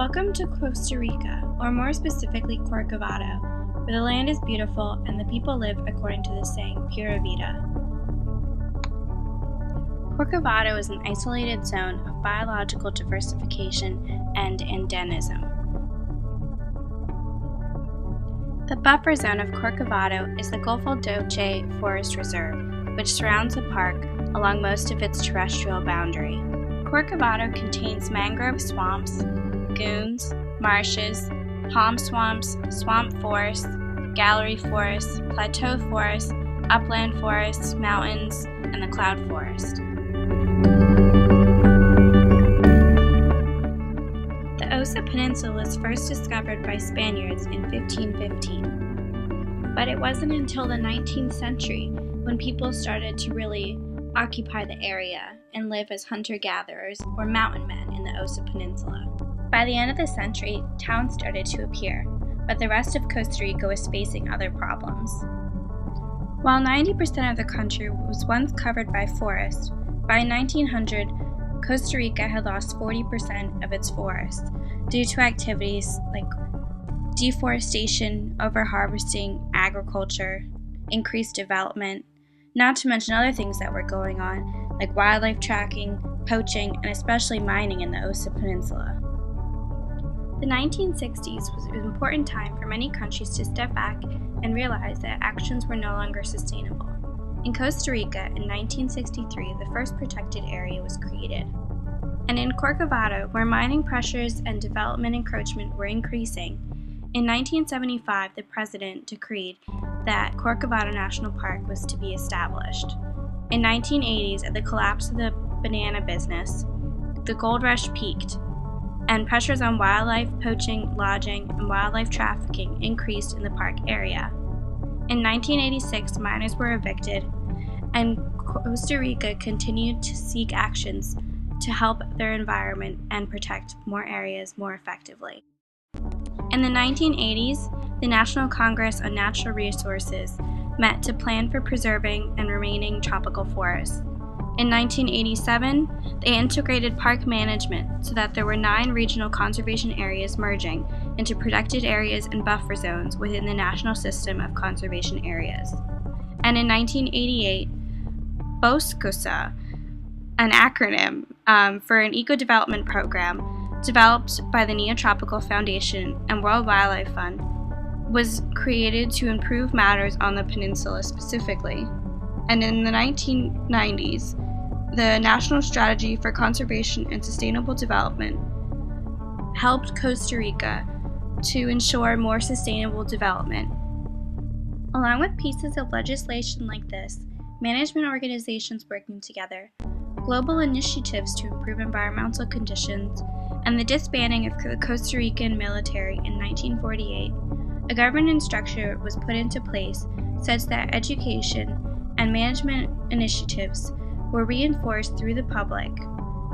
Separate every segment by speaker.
Speaker 1: Welcome to Costa Rica, or more specifically Corcovado, where the land is beautiful and the people live according to the saying, Pura Vida. Corcovado is an isolated zone of biological diversification and endemism. The buffer zone of Corcovado is the Golfo Doce Forest Reserve, which surrounds the park along most of its terrestrial boundary. Corcovado contains mangrove swamps, lagoons, marshes, palm swamps, swamp forests, gallery forests, plateau forests, upland forests, mountains, and the cloud forest. The Osa Peninsula was first discovered by Spaniards in 1515, but it wasn't until the 19th century when people started to really occupy the area and live as hunter-gatherers or mountain men in the Osa Peninsula. By the end of the century, towns started to appear, but the rest of Costa Rica was facing other problems. While 90% of the country was once covered by forest, by 1900, Costa Rica had lost 40% of its forests due to activities like deforestation, overharvesting, agriculture, increased development, not to mention other things that were going on, like wildlife tracking, poaching, and especially mining in the Osa Peninsula. The 1960s was an important time for many countries to step back and realize that actions were no longer sustainable. In Costa Rica, in 1963, the first protected area was created. And in Corcovado, where mining pressures and development encroachment were increasing, in 1975, the president decreed that Corcovado National Park was to be established. In 1980s, at the collapse of the banana business, the gold rush peaked, and pressures on wildlife poaching, lodging, and wildlife trafficking increased in the park area. In 1986, miners were evicted, and Costa Rica continued to seek actions to help their environment and protect more areas more effectively. In the 1980s, the National Congress on Natural Resources met to plan for preserving and remaining tropical forests. In 1987, they integrated park management so that there were 9 regional conservation areas merging into protected areas and buffer zones within the national system of conservation areas. And in 1988, BOSCOSA, an acronym for an eco-development program developed by the Neotropical Foundation and World Wildlife Fund, was created to improve matters on the peninsula specifically. And in the 1990s, the National Strategy for Conservation and Sustainable Development helped Costa Rica to ensure more sustainable development. Along with pieces of legislation like this, management organizations working together, global initiatives to improve environmental conditions, and the disbanding of the Costa Rican military in 1948, a governance structure was put into place such that education and management initiatives were reinforced through the public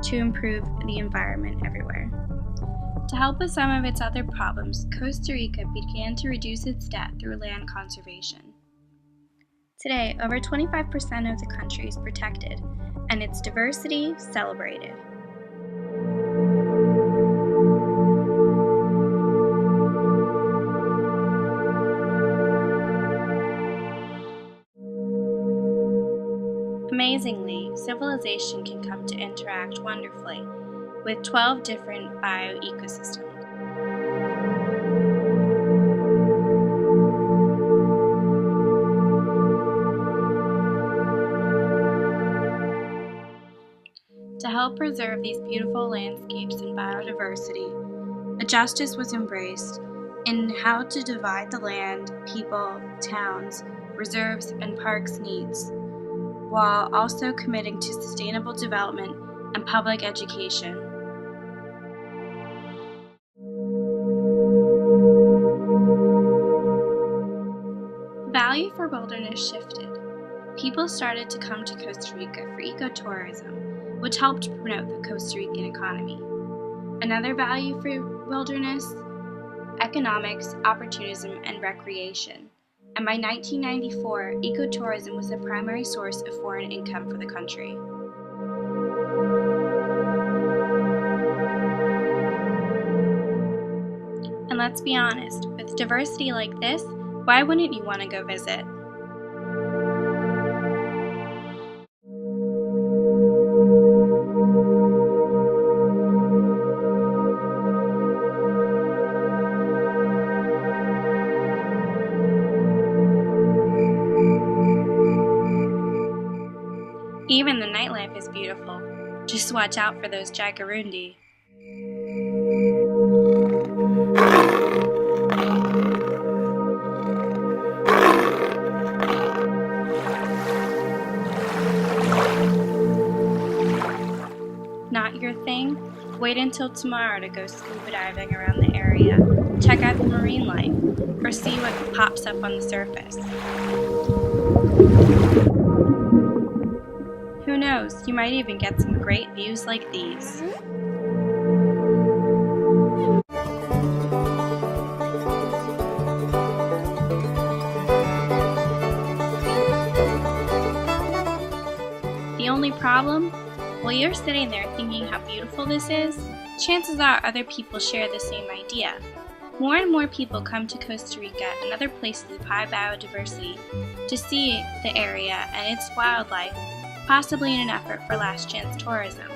Speaker 1: to improve the environment everywhere. To help with some of its other problems, Costa Rica began to reduce its debt through land conservation. Today, over 25% of the country is protected, and its diversity celebrated. Amazingly, civilization can come to interact wonderfully with 12 different bioecosystems. To help preserve these beautiful landscapes and biodiversity, a justice was embraced in how to divide the land, people, towns, reserves, and parks needs, while also committing to sustainable development and public education. The value for wilderness shifted. People started to come to Costa Rica for ecotourism, which helped promote the Costa Rican economy. Another value for wilderness: economics, opportunism, and recreation. And by 1994, ecotourism was the primary source of foreign income for the country. And let's be honest, with diversity like this, why wouldn't you want to go visit? Even the nightlife is beautiful. Just watch out for those jaguarundi. Not your thing? Wait until tomorrow to go scuba diving around the area. Check out the marine life, or see what pops up on the surface. Who knows, you might even get some great views like these. The only problem? While you're sitting there thinking how beautiful this is, chances are other people share the same idea. More and more people come to Costa Rica and other places with high biodiversity to see the area and its wildlife, possibly in an effort for last chance tourism.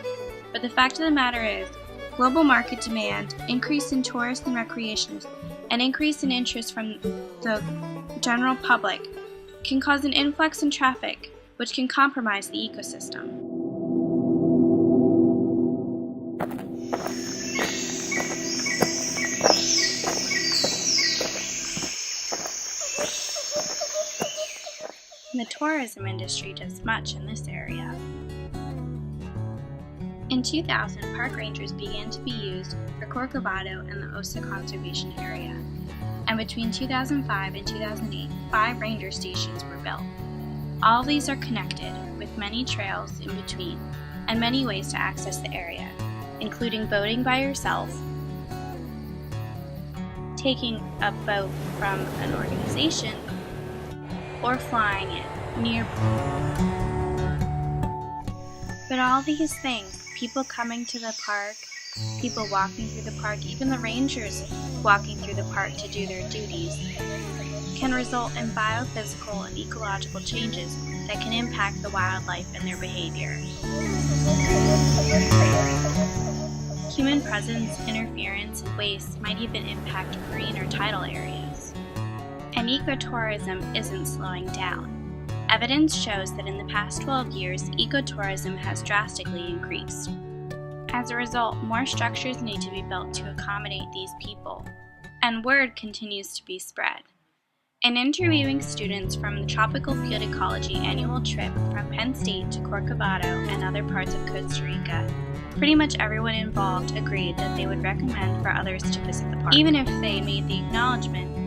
Speaker 1: But the fact of the matter is, global market demand, increase in tourists and recreationists, and increase in interest from the general public can cause an influx in traffic, which can compromise the ecosystem. The tourism industry does much in this area. In 2000, park rangers began to be used for Corcovado and the Osa Conservation Area, and between 2005 and 2008, 5 ranger stations were built. All of these are connected, with many trails in between, and many ways to access the area, including boating by yourself, taking a boat from an organization, or flying it near. But all these things, people coming to the park, people walking through the park, even the rangers walking through the park to do their duties, can result in biophysical and ecological changes that can impact the wildlife and their behavior. Human presence, interference, and waste might even impact marine or tidal areas. And ecotourism isn't slowing down. Evidence shows that in the past 12 years, ecotourism has drastically increased. As a result, more structures need to be built to accommodate these people, and word continues to be spread. In interviewing students from the Tropical Field Ecology annual trip from Penn State to Corcovado and other parts of Costa Rica, pretty much everyone involved agreed that they would recommend for others to visit the park, even if they made the acknowledgement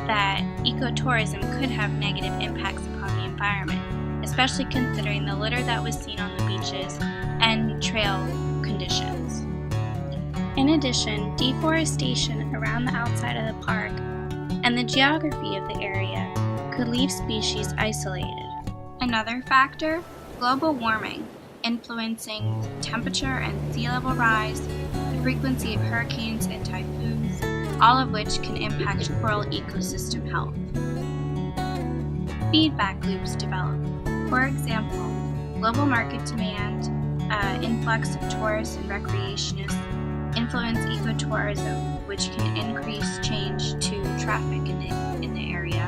Speaker 1: that ecotourism could have negative impacts upon the environment, especially considering the litter that was seen on the beaches and trail conditions. In addition, deforestation around the outside of the park and the geography of the area could leave species isolated. Another factor, global warming, influencing temperature and sea level rise, the frequency of hurricanes and typhoons, all of which can impact coral ecosystem health. Feedback loops develop. For example, global market demand, influx of tourists and recreationists influence ecotourism, which can increase change to traffic in the area,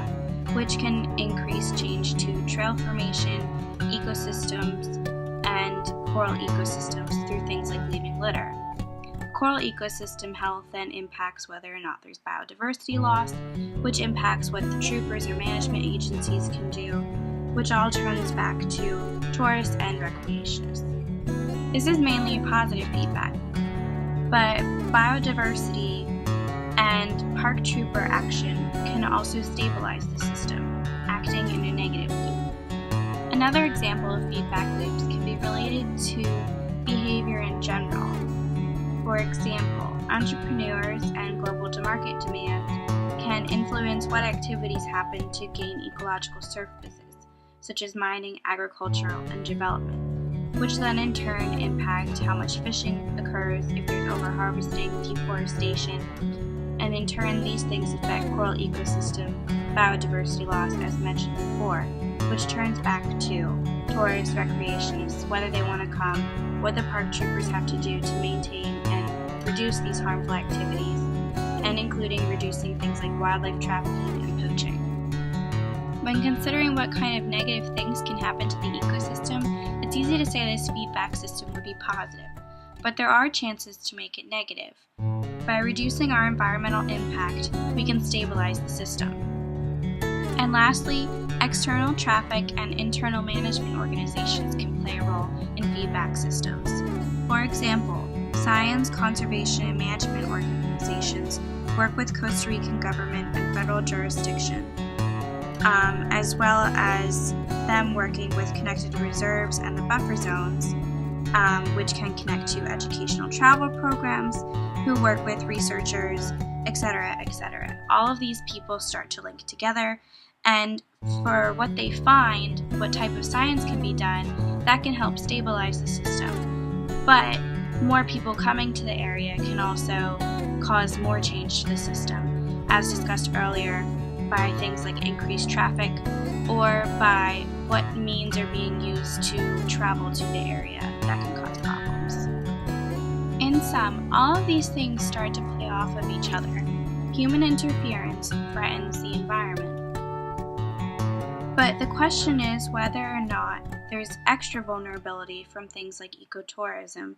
Speaker 1: which can increase change to trail formation, ecosystems, and coral ecosystems through things like leaving litter. Coral ecosystem health then impacts whether or not there's biodiversity loss, which impacts what the troopers or management agencies can do, which all turns back to tourists and recreationists. This is mainly positive feedback, but biodiversity and park trooper action can also stabilize the system, acting in a negative loop. Another example of feedback loops can be related to behavior in general. For example, entrepreneurs and global market demand can influence what activities happen to gain ecological services, such as mining, agricultural, and development, which then in turn impact how much fishing occurs if there's overharvesting, deforestation, and in turn these things affect coral ecosystem biodiversity loss as mentioned before, which turns back to tourists, recreationists, whether they want to come, what the park troopers have to do to maintain and reduce these harmful activities, and including reducing things like wildlife trafficking and poaching. When considering what kind of negative things can happen to the ecosystem, it's easy to say this feedback system would be positive, but there are chances to make it negative. By reducing our environmental impact, we can stabilize the system. And lastly, external traffic and internal management organizations can play a role in feedback systems. For example, science, conservation, and management organizations work with Costa Rican government and federal jurisdiction, as well as them working with connected reserves and the buffer zones, which can connect to educational travel programs, who work with researchers, etc., etc. All of these people start to link together, and for what they find, what type of science can be done, that can help stabilize the system. But more people coming to the area can also cause more change to the system, as discussed earlier, by things like increased traffic or by what means are being used to travel to the area that can cause problems. In sum, all of these things start to play off of each other. Human interference threatens the environment. But the question is whether or not there's extra vulnerability from things like ecotourism